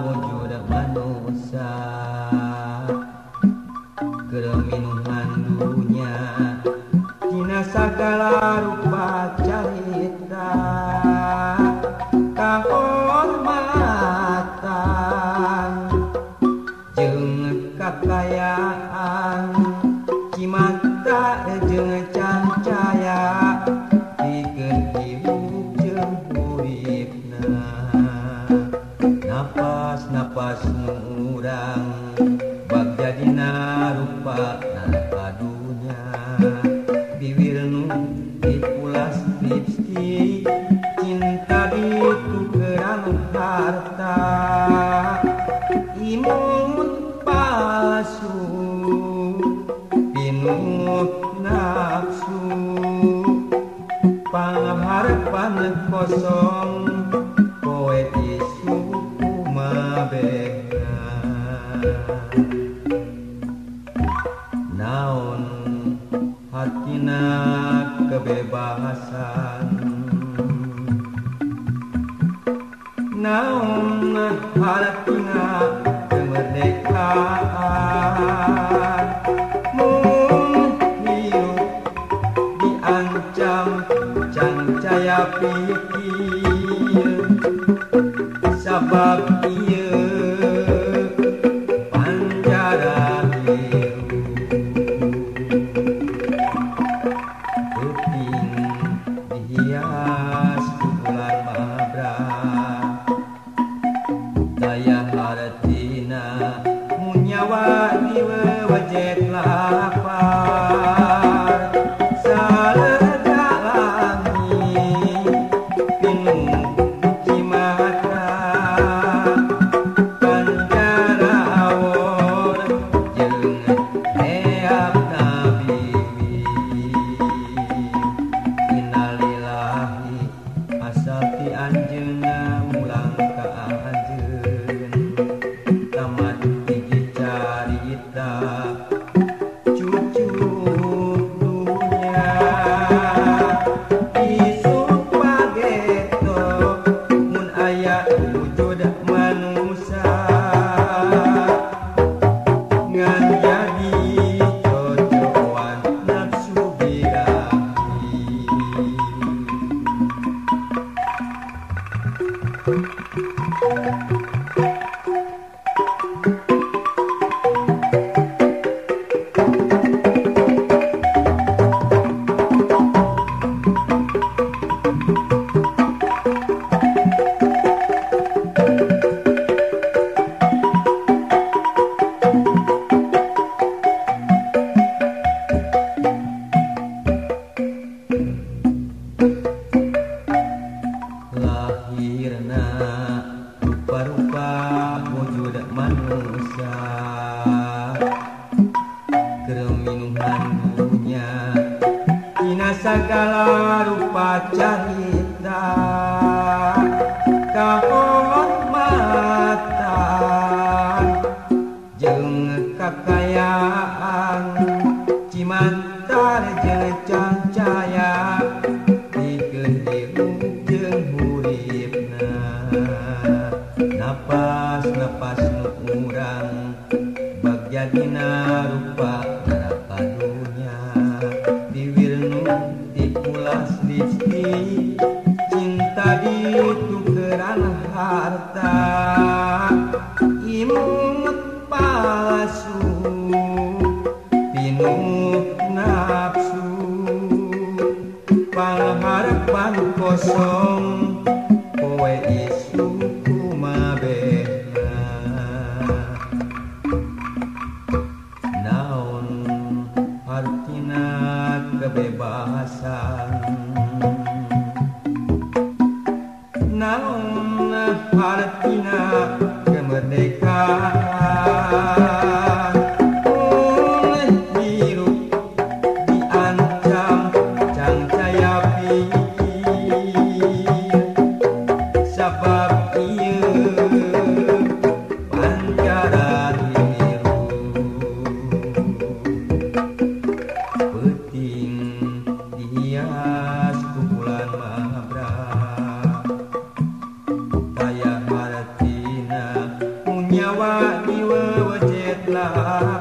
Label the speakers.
Speaker 1: wujud manusia kereminuhan dunia tina sagala rupa carita kahormatan jeung kakayaan cimata jeung cancaya pikeun hirup jeung uripna napas-napas nu urang bag jadina rupa kadunya bibir nu dipulas lipstik cinta ditukeran harta imun palsu pinuh nafsu pangharapan kosong kowe isu kumabena naon hatina kebebasan naon hatina kemerdekaan mun hirup diancam cancaya pikir sabab ieu panjara hirup teuting dihias ku bulan mabrak daya hartina mun nyawa diwewejet lapar salega langit pinuh cimata panjara awon jeung eapna bibi innalillahi asal ti anjeunna mulang ka anjeun tamat hiji carita cucu dunya isuk pageto mun aya wujud manusia ngan jadi cocokan nafsu birahi lahirna rupa-rupa wujud manusia kereminuhan dunia tina sagala rupa carita kahormatan jeung kakayaan cimantar jeung cancaya pikeun hirup jeung uripna napas-napas nu urang bag jadina rupa kadunya bibir nu dipulas lipstik cinta ditukeran harta imut palsu pinuh nafsu pangharapan kosong kowe isu kumabena naon artina kebebasan naon artina kemerdekaan mun hirup diancam cancaya pikir nyawa jiwa wajib lah